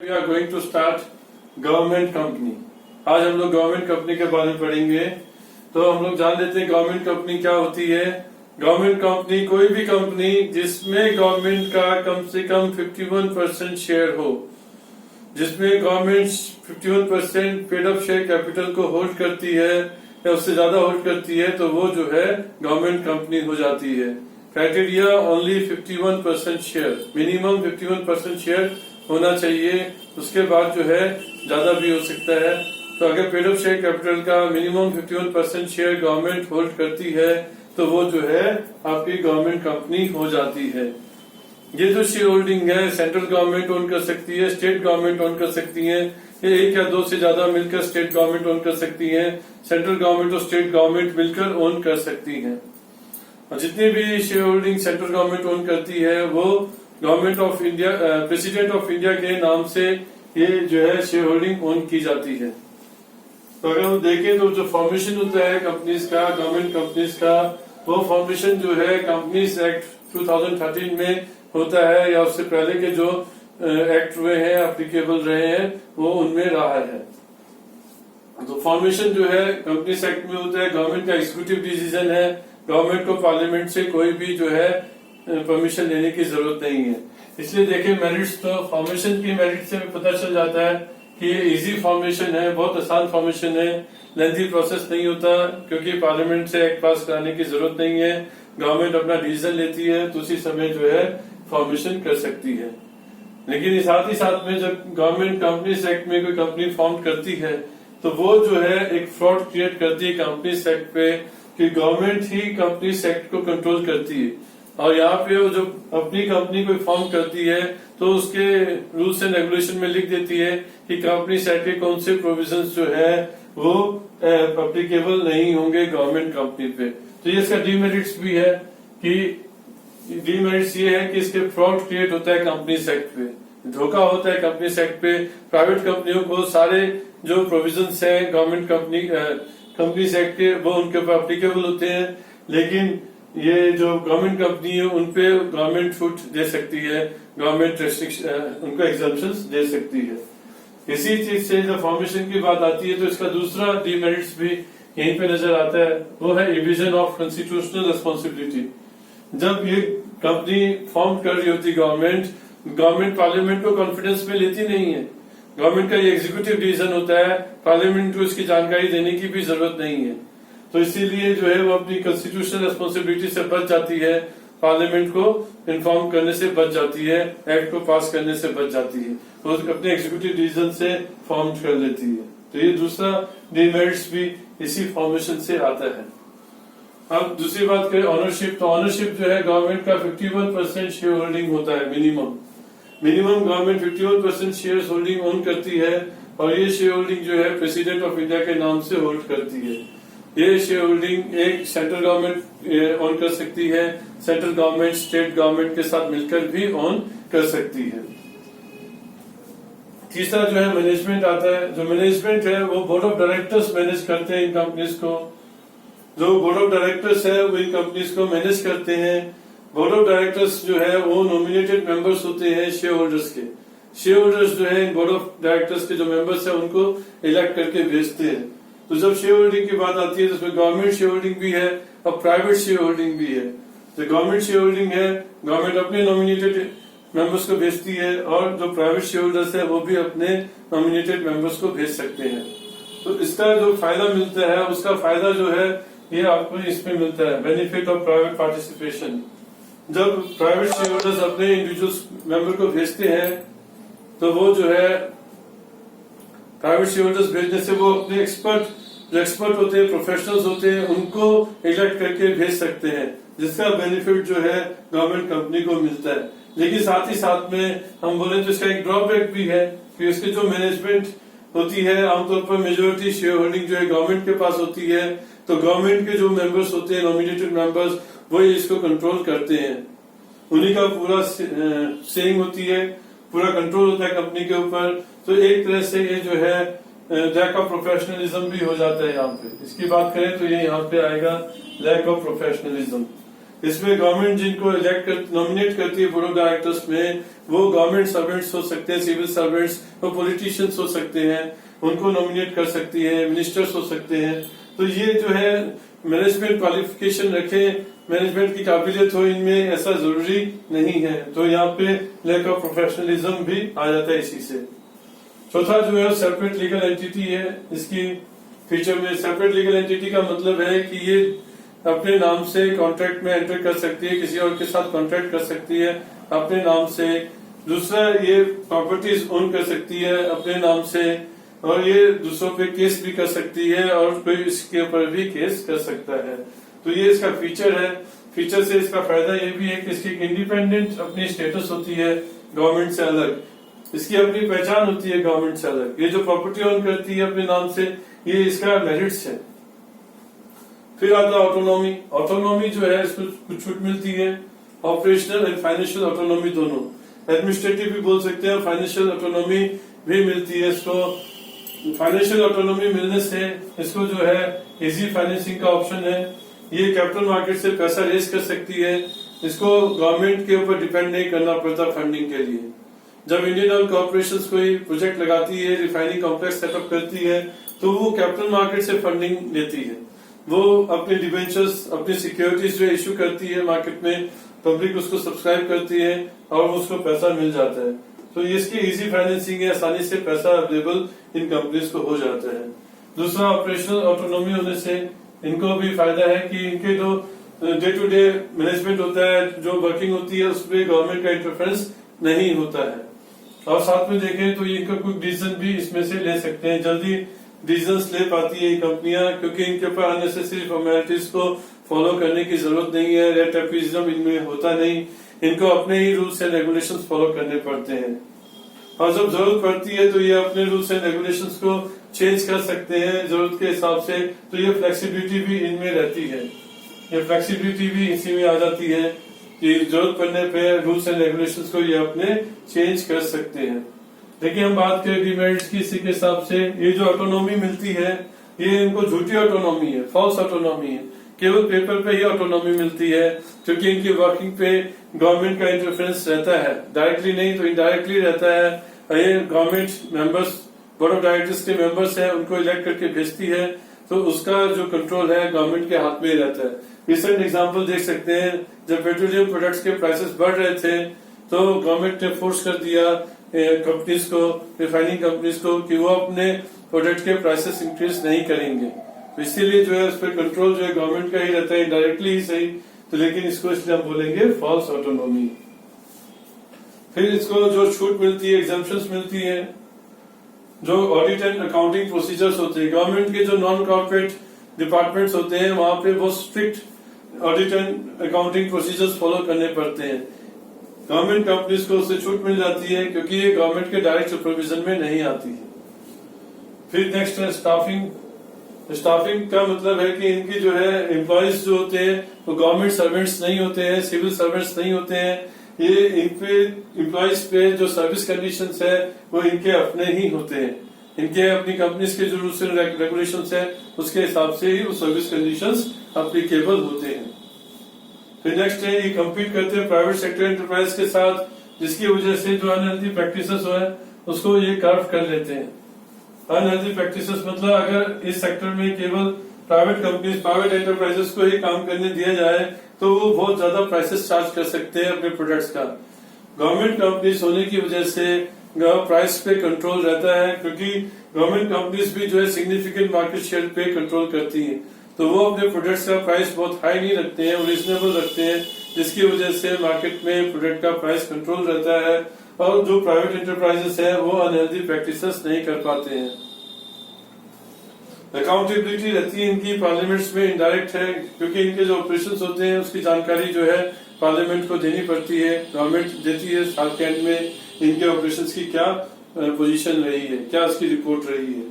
We are going to start government company. आज हम लोग गवर्नमेंट कंपनी के बारे में पढ़ेंगे। तो हम लोग जान लेते हैं गवर्नमेंट कंपनी क्या होती है। गवर्नमेंट कंपनी कोई भी कंपनी जिसमें गवर्नमेंट का कम से कम 51% शेयर हो, जिसमें government 51% paid up share capital को होल्ड करती है या उससे ज्यादा होल्ड करती है, तो वो जो है गवर्नमेंट कंपनी हो जाती है। Criteria only 51% share, minimum 51% share होना चाहिए। उसके बाद जो है ज्यादा भी हो सकता है। तो अगर पेड अप शेयर कैपिटल का मिनिमम 51% शेयर गवर्नमेंट होल्ड करती है तो वो जो है आपकी गवर्नमेंट कंपनी हो जाती है। ये जो शेयर होल्डिंग है सेंट्रल गवर्नमेंट ओन कर सकती है, स्टेट गवर्नमेंट ओन कर सकती है, ये एक या दो से ज्यादा मिलकर स्टेट गवर्नमेंट ओन कर सकती है, सेंट्रल गवर्नमेंट और स्टेट गवर्नमेंट मिलकर ओन कर सकती है। और जितनी भी share holding central government own करती है वो government of India, president of India के नाम से ये जो है शेयर होल्डिंग ओन की जाती है। तो अगर हम देखें तो जो फॉर्मेशन होता है कंपनीज का, गवर्नमेंट कंपनीज का, वो फॉर्मेशन जो है कंपनीज एक्ट 2013 में होता है या उससे पहले के जो एक्ट हुए हैं एप्लीकेबल रहे हैं वो उनमें रहा है। तो फॉर्मेशन जो है कंपनीज एक्ट में होता है, गवर्नमेंट का एग्जीक्यूटिव डिसीजन है, गवर्नमेंट को पार्लियामेंट से कोई भी जो है परमिशन लेने की जरूरत नहीं है। इसलिए देखें मेरिट्स, तो फॉर्मेशन की मेरिट से पता चल जाता है कि ये इजी फॉर्मेशन है, बहुत आसान फॉर्मेशन है, लेंथी प्रोसेस नहीं होता क्योंकि पार्लियामेंट से एक्ट पास कराने की जरूरत नहीं है। गवर्नमेंट अपना डिसीजन लेती है तो उसी समय जो है फॉर्मेशन कर सकती है। लेकिन साथ ही साथ में जब गवर्नमेंट कंपनीज एक्ट में कोई कंपनी फॉर्म करती है तो वो जो है एक फ्रॉड क्रिएट करती है कंपनीज एक्ट पे कि गवर्नमेंट ही कंपनीज एक्ट को कंट्रोल करती है। और यहाँ पे वो जो अपनी कंपनी को फॉर्म करती है तो उसके रूल्स एंड रेगुलेशन में लिख देती है कि कंपनी एक्ट के कौन से प्रोविजंस जो है वो एप्लीकेबल नहीं होंगे गवर्नमेंट कंपनी पे। तो ये इसका डीमेरिट्स भी है कि डीमेरिट्स ये है कि इसके फ्रॉड क्रिएट होता है कंपनीज एक्ट पे, धोखा होता है कंपनीज एक्ट पे। प्राइवेट कंपनियों को सारे जो प्रोविजंस है गवर्नमेंट कंपनीज एक्ट के वो उनके ऊपर एप्लीकेबल होते हैं, लेकिन ये जो गवर्नमेंट कंपनी है उनपे गवर्नमेंट छूट दे सकती है, गवर्नमेंट उनको एग्जम्पशंस दे सकती है। इसी चीज से जब फॉर्मेशन की बात आती है तो इसका दूसरा डीमेरिट्स भी यहीं पे नजर आता है, वो है इविजन ऑफ कॉन्स्टिट्यूशनल रिस्पॉन्सिबिलिटी। जब ये कंपनी फॉर्म कर रही होती गवर्नमेंट पार्लियामेंट को कॉन्फिडेंस में लेती नहीं है। गवर्नमेंट का ये एग्जीक्यूटिव डिसीजन होता है, पार्लियामेंट को इसकी जानकारी देने की भी जरूरत नहीं है। तो इसीलिए जो है वो अपनी कॉन्स्टिट्यूशनल रिस्पॉन्सिबिलिटी से बच जाती है, पार्लियामेंट को इन्फॉर्म करने से बच जाती है, एक्ट को पास करने से बच जाती है, तो अपने एग्जीक्यूटिव डिसीजन से फॉर्म कर लेती है। तो ये दूसरा डीमेरिट्स भी इसी फॉर्मेशन से आता है। अब दूसरी बात करें ऑनरशिप, तो ऑनरशिप जो है गवर्नमेंट का 51% शेयर होल्डिंग होता है minimum government 51% share holding own करती है और ये शेयर होल्डिंग जो है प्रेसिडेंट ऑफ इंडिया के नाम से होल्ड करती है। ये शेयर होल्डिंग एक सेंट्रल गवर्नमेंट ओन कर सकती है, सेंट्रल गवर्नमेंट स्टेट गवर्नमेंट के साथ मिलकर भी ओन कर सकती है। तीसरा जो है मैनेजमेंट आता है। जो मैनेजमेंट है वो बोर्ड ऑफ डायरेक्टर्स मैनेज करते हैं इन कंपनीज को। जो बोर्ड ऑफ डायरेक्टर्स है वो इन कंपनीज को मैनेज करते हैं। बोर्ड ऑफ डायरेक्टर्स जो है वो नॉमिनेटेड मेंबर्स होते हैं शेयर होल्डर्स के। शेयर होल्डर्स जो है बोर्ड ऑफ डायरेक्टर्स के जो मेंबर्स है उनको इलेक्ट करके भेजते हैं। तो जब शेयर होल्डिंग की बात आती है तो उसमें गवर्नमेंट शेयर होल्डिंग भी है और प्राइवेट शेयर होल्डिंग भी है। जो गवर्नमेंट शेयर होल्डिंग है गवर्नमेंट अपने नॉमिनेटेड मेंबर्स को भेजती है और जो प्राइवेट शेयर होल्डर्स है वो भी अपने नॉमिनेटेड मेंबर्स को भेज सकते हैं। तो इसका जो फायदा मिलता है उसका फायदा जो है ये आपको इसमें मिलता है, बेनिफिट ऑफ प्राइवेट पार्टिसिपेशन। जब प्राइवेट शेयर होल्डर्स अपने इंडिविजुअल मेंबर को भेजते हैं तो वो जो है प्राइवेट शेयर होल्डर्स भेजने से वो अपने एक्सपर्ट होते हैं, प्रोफेशनल्स होते हैं, उनको इलेक्ट करके भेज सकते हैं, जिसका बेनिफिट जो है गवर्नमेंट कंपनी को मिलता है। लेकिन साथ ही साथ में हम बोले तो इसका एक ड्रॉबैक भी है कि इसकी जो मैनेजमेंट होती है आमतौर पर मेजोरिटी शेयर होल्डिंग जो है गवर्नमेंट के पास होती है। तो गवर्नमेंट के जो मेंबर्स होते हैं नॉमिनेटेड मेंबर्स वही इसको कंट्रोल करते हैं, उन्हीं का पूरा सेइंग होती है, पूरा कंट्रोल होता है कंपनी के ऊपर। तो एक तरह से ये जो है लैक ऑफ प्रोफेशनलिज्म भी हो जाता है यहाँ पे। इसकी बात करें तो ये यहाँ पे आएगा लैक ऑफ प्रोफेशनलिज्म। इसमें गवर्नमेंट जिनको नॉमिनेट करती है बोर्ड ऑफ डायरेक्टर्स में, वो गवर्नमेंट सर्वेंट्स हो सकते हैं, सिविल सर्वेंट्स, वो पॉलिटिशियंस हो सकते हैं, उनको नॉमिनेट कर सकती है, मिनिस्टर्स हो सकते हैं। तो ये जो है मैनेजमेंट क्वालिफिकेशन रखे, मैनेजमेंट की काबिलियत हो, इनमें ऐसा जरूरी नहीं है। तो यहाँ पे लैक ऑफ प्रोफेशनलिज्म भी आ जाता है इसी से। चौथा जो है सेपरेट लीगल एंटिटी है। इसकी फीचर में सेपरेट लीगल एंटिटी का मतलब है कि ये अपने नाम से कॉन्ट्रैक्ट में एंटर कर सकती है, किसी और के साथ कॉन्ट्रैक्ट कर सकती है अपने नाम से। दूसरा, ये प्रॉपर्टीज ओन कर सकती है अपने नाम से, और ये दूसरों पे केस भी कर सकती है, और कोई इसके ऊपर भी केस कर सकता है। तो ये इसका फीचर है। फीचर से इसका फायदा ये भी है कि इसकी इंडिपेंडेंट अपनी स्टेटस होती है गवर्नमेंट से अलग, इसकी अपनी पहचान होती है गवर्नमेंट से अलग। ये जो प्रॉपर्टी ओन करती है अपने नाम से, ये इसका मेरिट्स है। फिर आता है ऑटोनॉमी। ऑटोनॉमी जो है इसको कुछ छूट मिलती है, ऑपरेशनल एंड फाइनेंशियल ऑटोनॉमी दोनों। एडमिनिस्ट्रेटिव भी बोल सकते हैं, फाइनेंशियल ऑटोनॉमी भी मिलती है इसको। फाइनेंशियल ऑटोनॉमी मिलने से इसको जो है इजी फाइनेंसिंग का ऑप्शन है। ये कैपिटल मार्केट से पैसा रेज कर सकती है, इसको गवर्नमेंट के ऊपर डिपेंड नहीं करना पड़ता फंडिंग के लिए। जब इंडियन ऑयल कॉर्पोरेशन कोई प्रोजेक्ट लगाती है, रिफाइनिंग कॉम्प्लेक्स सेटअप करती है, तो वो कैपिटल मार्केट से फंडिंग लेती है। वो अपने डिबेंचर्स, अपनी सिक्योरिटीज जो इश्यू करती है मार्केट में, पब्लिक उसको सब्सक्राइब करती है और उसको पैसा मिल जाता है। तो इसकी इजी फाइनेंसिंग है, आसानी से पैसा अवेलेबल इन कंपनीज को हो जाता है। दूसरा, ऑपरेशनल ऑटोनॉमी होने से इनको भी फायदा है कि इनके जो डे टू डे मैनेजमेंट होता है, जो वर्किंग होती है, उसमें गवर्नमेंट का इंटरफेरेंस नहीं होता है। और साथ में देखें तो इनका कोई डिसीजन भी इसमें से ले सकते हैं, जल्दी डिसीजन ले पाती है ये कंपनियां, क्योंकि इनके ऊपर अननेसेसरी फॉर्मेलिटीज को फॉलो करने की जरूरत नहीं है। रेट टेपिज्म इनमें होता नहीं, इनको अपने ही रूल्स एंड रेगुलेशंस फॉलो करने पड़ते हैं। और जब जरूरत पड़ती है तो ये अपने रूल्स एंड रेगुलेशंस को चेंज कर सकते हैं जरूरत के हिसाब से। तो ये फ्लेक्सिबिलिटी भी इनमें रहती है, ये फ्लेक्सिबिलिटी भी इसी में आ जाती है कि जरूरत पड़ने पे रूल्स एंड रेगुलेशंस को ये अपने चेंज कर सकते हैं। देखिए, हम बात करें डिमेरिट्स की, इसी के हिसाब से ये जो ऑटोनॉमी मिलती है, ये इनको झूठी ऑटोनॉमी है, फॉल्स ऑटोनॉमी है। केवल पेपर पे ही ऑटोनॉमी मिलती है, क्योंकि इनकी वर्किंग पे गवर्नमेंट का इंटरफेरेंस रहता है, डायरेक्टली नहीं तो इनडायरेक्टली रहता है। ये government members, board of directors के मेंबर्स हैं, उनको इलेक्ट करके भेजती है, तो उसका जो कंट्रोल है गवर्नमेंट के हाथ में ही रहता है। रिसेंट एग्जाम्पल देख सकते हैं, जब पेट्रोलियम प्रोडक्ट्स के प्राइसेस बढ़ रहे थे तो गवर्नमेंट ने फोर्स कर दिया कंपनीज को, रिफाइनिंग कंपनीज को, कि वो अपने प्रोडक्ट के प्राइसेस इंक्रीज नहीं करेंगे। तो इसीलिए जो है उस पर कंट्रोल जो है गवर्नमेंट का ही रहता है, डायरेक्टली ही सही। तो लेकिन इसको इसलिए हम बोलेंगे फॉल्स ऑटोनॉमी। फिर इसको जो छूट मिलती है, एग्जाम्पशंस मिलती है, जो ऑडिट एंड अकाउंटिंग प्रोसीजर्स होते हैं, गवर्नमेंट के जो नॉन कॉर्पोरेट डिपार्टमेंट्स होते हैं, वहां पे बहुत strict audit and accounting procedures follow करने पड़ते हैं। गवर्नमेंट कंपनीज को उससे छूट मिल जाती है, क्योंकि ये गवर्नमेंट के डायरेक्ट सुपरविजन में नहीं आती है। फिर नेक्स्ट है स्टाफिंग। स्टाफिंग का मतलब है कि इनकी जो है एम्प्लॉयज जो होते हैं वो गवर्नमेंट सर्वेंट्स नहीं होते हैं, सिविल सर्वेंट्स नहीं होते हैं। ये इन पे एम्प्लॉयज पे जो सर्विस कंडीशंस है वो इनके अपने ही होते हैं, इनके अपनी कंपनीज के जो रूल्स एंड रेगुलेशंस है उसके हिसाब से ही वो सर्विस कंडीशंस एप्लीकेबल होते हैं। फिर नेक्स्ट है, ये कम्पीट करते हैं प्राइवेट सेक्टर एंटरप्राइज के साथ, जिसकी वजह से जो अनहेल्दी प्रैक्टिसेस है उसको ये कर्व कर लेते हैं। अनहेल्दी प्रैक्टिसेस मतलब अगर इस सेक्टर में केवल प्राइवेट कंपनीज, प्राइवेट एंटरप्राइजेस को ही काम करने दिया जाए तो वो बहुत ज्यादा प्राइसेस चार्ज कर सकते हैं अपने प्रोडक्ट्स का। गवर्नमेंट कंपनीज होने की वजह से प्राइस पे कंट्रोल रहता है, क्योंकि गवर्नमेंट कंपनीज भी जो है सिग्निफिकेंट मार्केट शेयर पे कंट्रोल करती हैं, तो वो अपने प्रोडक्ट्स का प्राइस बहुत हाई नहीं रखते हैं, रीजनेबल रखते हैं, जिसकी वजह से मार्केट में प्रोडक्ट का प्राइस कंट्रोल रहता है और जो प्राइवेट एंटरप्राइजेस है वो अनहेल्दी प्रैक्टिसेस नहीं कर पाते हैं। अकाउंटेबिलिटी रहती है इनकी पार्लियामेंट्स में, इनडायरेक्ट है, क्योंकि इनके जो ऑपरेशंस होते हैं उसकी जानकारी जो है पार्लियामेंट को देनी पड़ती है, गवर्नमेंट देती है साल के एंड में इनके ऑपरेशंस की क्या पोजीशन रही है, क्या उसकी रिपोर्ट रही है।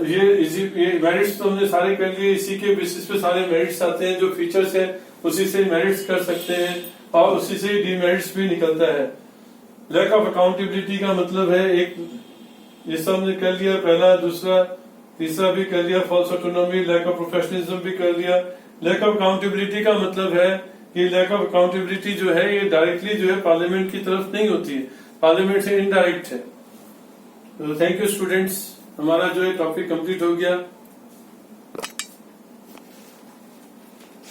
ये मेरिट्स तो हमने सारे कर लिए, इसी के बेसिस पे सारे मेरिट्स आते हैं, जो फीचर्स है उसी से मेरिट्स कर सकते हैं और उसी से डीमेरिट्स भी निकलता है। लैक ऑफ अकाउंटेबिलिटी का मतलब है, एक ये सब हमने कर लिया, पहला, दूसरा, तीसरा भी कर लिया, false autonomy, lack of professionalism भी कर लिया। लैक ऑफ अकाउंटेबिलिटी का मतलब है कि लैक ऑफ अकाउंटेबिलिटी जो है ये डायरेक्टली जो है पार्लियामेंट की तरफ नहीं होती है, पार्लियामेंट से इनडायरेक्ट है। तो थैंक यू स्टूडेंट्स, हमारा जो है टॉपिक कंप्लीट हो गया।